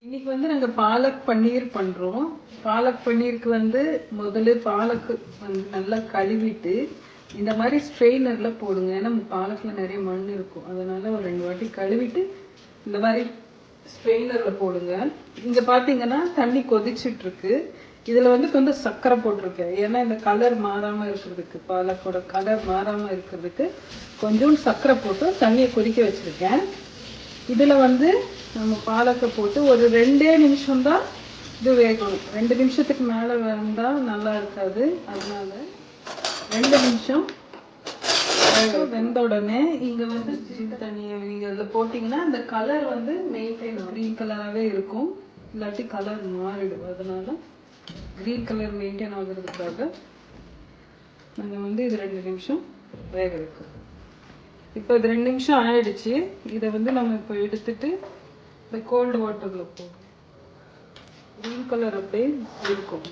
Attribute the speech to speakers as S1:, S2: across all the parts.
S1: இன்னைக்கு வந்து நாங்கள் பாலக் பன்னீர் பண்ணுறோம். பாலக் பன்னீருக்கு வந்து முதல்ல பாலக்கு வந்து நல்லா கழுவிட்டு இந்த மாதிரி ஸ்ட்ரெயினரில் போடுங்க. ஏன்னா பாலக்கில் நிறைய மண் இருக்கும், அதனால ஒரு 2 வாட்டி கழுவிட்டு இந்த மாதிரி ஸ்ட்ரெயினரில் போடுங்க. இங்கே பார்த்தீங்கன்னா தண்ணி கொதிச்சுட்ருக்கு. இதில் வந்து கொஞ்சம் சர்க்கரை போட்டிருக்கேன், ஏன்னா இந்த கலர் மாறாமல் இருக்கிறதுக்கு, பாலக்கோட கலர் மாறாமல் இருக்கிறதுக்கு கொஞ்சம் சர்க்கரை போட்டு தண்ணியை கொதிக்க வச்சுருக்கேன். இதில் வந்து நம்ம பாலக்கை போட்டு ஒரு 2 நிமிஷம் தான் இது வேகணும். 2 நிமிஷத்துக்கு மேலே வந்தால் நல்லா இருக்காது, அதனால 2 நிமிஷம் வெந்த உடனே இங்கே வந்து தண்ணியை நீங்கள் இதில் போட்டிங்கன்னா அந்த கலர் வந்து மெயின்டைன் க்ரீன் கலராகவே இருக்கும், இல்லாட்டி கலர் மாறிடும். அதனால க்ரீன் கலர் மெயின்டைன் ஆகுறதுக்காக நாங்கள் வந்து இது 2 நிமிஷம் வேக வைக்கிறோம். இப்போ இது 2 நிமிஷம் ஆயிடுச்சு. இதை வந்து நம்ம இப்போ எடுத்துட்டு இந்த கோல்டு வாட்டரில் போடுவோம். க்ரீன் கலர் அப்படியே இருக்கும்.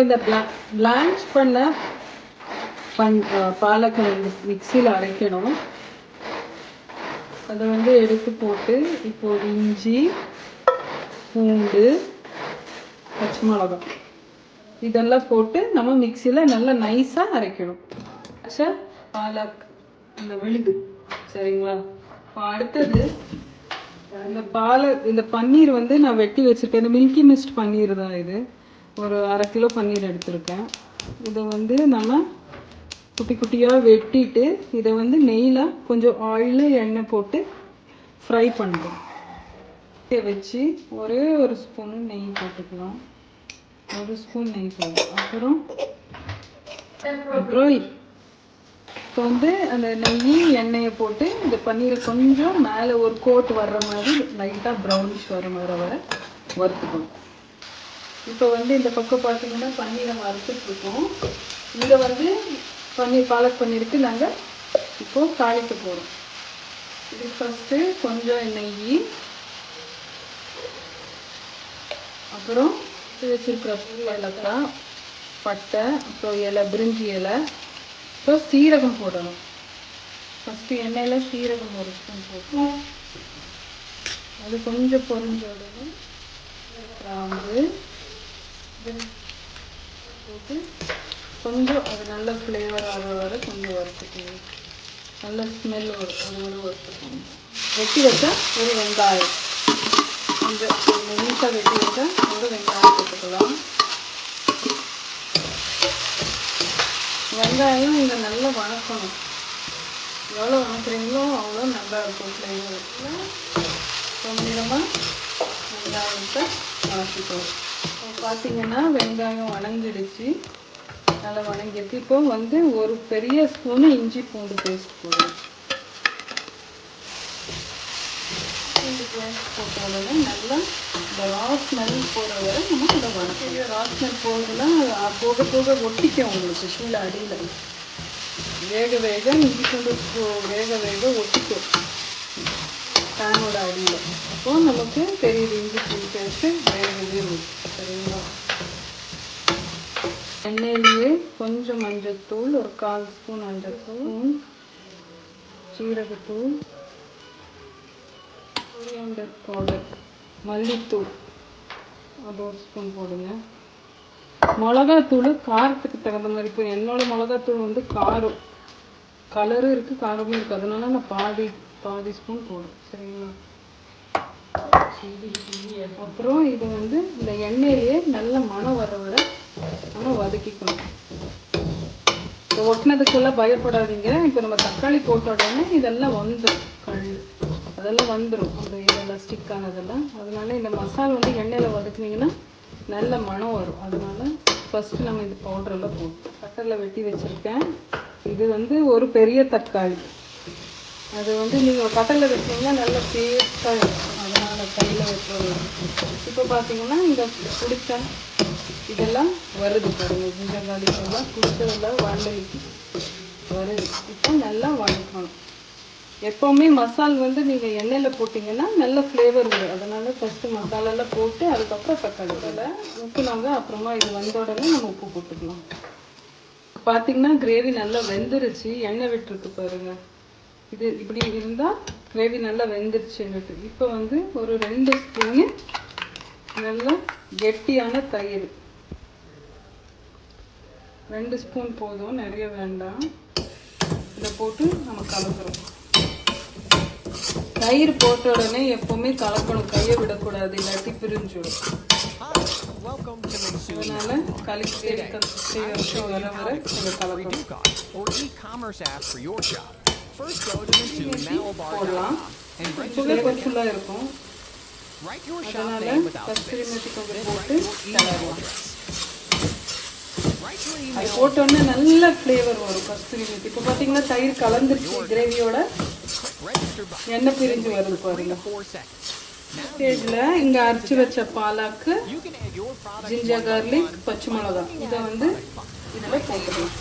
S1: இந்த பிளான்ச் பண்ண பாலக்கை மிக்சியில் அரைக்கணும். அதை வந்து எடுத்து போட்டு இப்போ இஞ்சி, பூண்டு, பச்சை மிளகாய் இதெல்லாம் போட்டு நம்ம மிக்சியில் நல்லா நைஸாக அரைக்கணும். பாலக் இந்த விழுது சரிங்களா. இப்போ அடுத்தது இந்த பன்னீர் வந்து நான் வெட்டி வச்சுருக்கேன். இந்த மில்கி மிஸ்ட் பன்னீர் தான் இது. ஒரு 1/2 கிலோ பன்னீர் எடுத்திருக்கேன். இதை வந்து நம்ம குட்டி குட்டியாக வெட்டிட்டு இதை வந்து நெய்யில் கொஞ்சம் ஆயிலில் எண்ணெய் போட்டு ஃப்ரை பண்ணுறோம். வச்சு ஒரே ஒரு ஸ்பூன் நெய் போட்டுக்கலாம். 1 ஸ்பூன் நெய் போடும். அப்புறம் இப்போ வந்து அந்த நெய் எண்ணெயை போட்டு இந்த பன்னீரை கொஞ்சம் மேலே ஒரு கோட் வர்ற மாதிரி லைட்டாக ப்ரௌனிஷ் வர வறுத்துக்கணும். இப்போ வந்து இந்த பக்கம் பார்த்தீங்கன்னா பன்னீரை வறுத்துட்ருக்கோம். இங்கே வந்து பாலக் பன்னீருக்கு நாங்கள் இப்போது தாளிக்க போகிறோம். இது ஃபஸ்ட்டு கொஞ்சம் நெய், அப்புறம் வச்சிருக்கிற ஏலக்காய், பட்டை, அப்புறம் இலை, பிரிஞ்சி இலை, அப்புறம் சீரகம் போடணும். ஃபஸ்ட்டு எண்ணெயில் சீரகம் 1 ஸ்பூன் போட்டு அது கொஞ்சம் பொரிஞ்ச உடனே கிராம்பு போட்டு கொஞ்சம் அது நல்ல ஃப்ளேவர் வர கொஞ்சம் வறுத்துக்கணும். நல்ல ஸ்மெல் வரும், அதோட வறுத்துக்கணும். வெட்டி வச்சா ஒரு வெங்காயம், கொஞ்சம் நீட்டாக வெட்டி வச்சா ஒரு வெங்காயம் போட்டுக்கலாம். வெங்காயம் இங்கே நல்லா வணக்கணும். எவ்வளோ வணக்குறீங்களோ அவ்வளோ நல்லா இருக்கும் ஃப்ளேவர். கொஞ்சமாக வெங்காயத்தை வணக்கிக்கணும். இப்போ பார்த்தீங்கன்னா வெங்காயம் வணங்கிடுச்சு, நல்லா வணங்கிடுச்சு. இப்போ வந்து ஒரு பெரிய ஸ்பூனு இஞ்சி பூண்டு பேஸ்ட் போடுவோம். பூண்டு பேஸ்ட் போட்ட உடனே நல்லா இந்த ரா ஸ்மெல் போகிற வரை நம்ம அதை வணக்கணும். ரா ஸ்மெல் போகுதுன்னா போக போக ஒட்டிக்கும் உங்களுக்கு கீழே அடியில். வேக வேக இஞ்சி பூண்டு வேக ஒட்டிக்கும் பேனோட அடியில். அப்போது நமக்கு தெரியுது இஞ்சி பூண்டு பேஸ்ட்டு வேகவே சரிங்களா. எண்ணெயிலேயே கொஞ்சம் மஞ்சள்தூள், ஒரு 1/4 ஸ்பூன் மஞ்சள்தூள், சீரகத்தூள், கொரியாண்டர் பவுடர், மல்லித்தூள் அது 1 ஸ்பூன் போடுங்க. மிளகாத்தூள் காரத்துக்கு தகுந்த மாதிரி. இப்போ என்னோடய மிளகாத்தூள் வந்து காரம், கலரும் இருக்குது காரமும் இருக்குது, அதனால நான் பாதி ஸ்பூன் போடும் சரிங்களா. அப்புறம் இது வந்து இந்த எண்ணெயிலேயே நல்ல மணம் வர நம்ம வதக்கிக்கணும். இப்போ ஒட்டினதுக்கெல்லாம் பயப்படாதீங்க. இப்போ நம்ம தக்காளி போட்ட உடனே இதெல்லாம் வந்துடும், அதெல்லாம் வந்துடும், அந்த இதெல்லாம் ஸ்டிக்கானதெல்லாம். அதனால இந்த மசாலா வந்து எண்ணெயில் வதக்குனீங்கன்னா நல்ல மணம் வரும். அதனால ஃபஸ்ட்டு நம்ம இந்த பவுடரெல்லாம் போட்டு கட்டரில் வெட்டி வச்சுருக்கேன். இது வந்து ஒரு பெரிய தக்காளி, அது வந்து நீங்கள் கட்டரில் வச்சிங்கன்னா நல்ல டேஸ்ட்டாக இருக்கும், அதனால் கையில் வைக்கிறது. இப்போ பார்த்தீங்கன்னா இந்த பிடிச்ச இதெல்லாம் வருது பாருங்கள், ஜிஞ்சங்காலிக்கெல்லாம் பிடிச்சதெல்லாம் வாண்டலிக்கு வருது. இப்போ நல்லா வதக்கணும். எப்போவுமே மசால் வந்து நீங்கள் எண்ணெயில் போட்டிங்கன்னா நல்ல ஃப்ளேவர் வரும். அதனால் ஃபஸ்ட்டு மசாலாலாம் போட்டு அதுக்கப்புறம் தக்காளி உப்பு நாங்கள் அப்புறமா இது வந்த உடனே நம்ம உப்பு போட்டுக்கலாம். பார்த்தீங்கன்னா கிரேவி நல்லா வெந்துருச்சு, எண்ணெய் விட்டுருக்கு பாருங்க. இது இப்படி இருந்தால் கிரேவி நல்லா வெந்துருச்சுன்னுட்டு. இப்போ வந்து ஒரு 2 ஸ்பூனு நல்லா கெட்டியான தயிர், 2 ஸ்பூன் போதும், நிறைய வேண்டாம். இதை போட்டு நம்ம கலக்குறோம். தயிர் போட்ட உடனே எப்பவுமே கலக்கணும், கையை விடக்கூடாது, இல்லாட்டி பிரிஞ்சிடும். அதனால கலக்கிட்டே இருக்க வர வர இதை கலக்கணும். போடலாம். ஃபுல்லாக இருக்கும், அதனால கஸ்தூரி மெத்தி கொஞ்சம் போட்டு கிளறலாம். அது போட்டோன்னே நல்ல ஃப்ளேவர் வரும் கஸ்தூரி மெத்தி. இப்போ பார்த்தீங்கன்னா தயிர் கலந்துருச்சு, கிரேவியோட எண்ணெய் பிரிஞ்சு வருது பாருங்க. ஸ்டேஜில் இங்கே அரைச்சி வச்ச பாலாக்கு, ஜிஞ்சர் கார்லிக், பச்சை மிளகா இதை வந்து இதில் போட்டுக்கலாம்.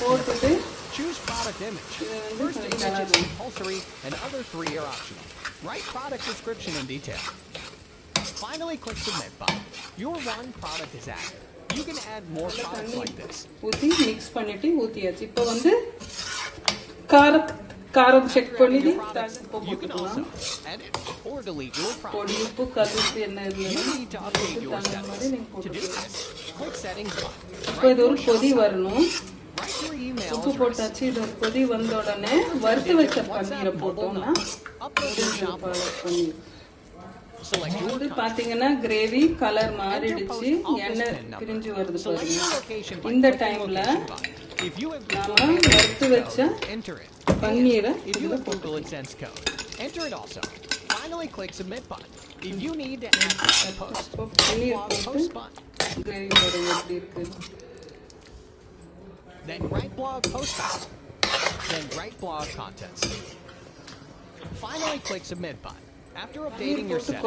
S1: போட்டுட்டு இதை வந்து
S2: Finally, click submit button. Your one product is added. You can add more products like this.
S1: ஊத்தி மிக்ஸ் பண்ணிட்டு ஊத்தியாச்சு. இப்போ வந்து காரம் செக் பண்ணிட்டு
S2: You can also edit or delete your product.
S1: பொடி உப்பு கல்லுப்பு என்ன
S2: You need to update your settings. To do this, click settings button.
S1: இப்போ இது ஒரு கொதி வரணும்.
S2: Write your email
S1: உப்பு போட்டாச்சு. இது ஒரு கொதி வந்த உடனே வறுத்து வச்ச பன்னீரை போட்டோம்னா பன்னீர் வந்து பாத்தீங்கன்னா கிரேவி கலர் மாறிடுச்சு, எண்ணெய் பிரிஞ்சு வருது பாருங்க. இந்த டைம்ல நாம வறுத்து வச்ச பன்னீரை இதுல போட்டுக்கலாம். பன்னீர் போட்டு கிரேவி பாருங்க எப்படி இருக்கு.
S2: Then write blog post button. Then write blog contents. Finally click submit button. After updating your settings.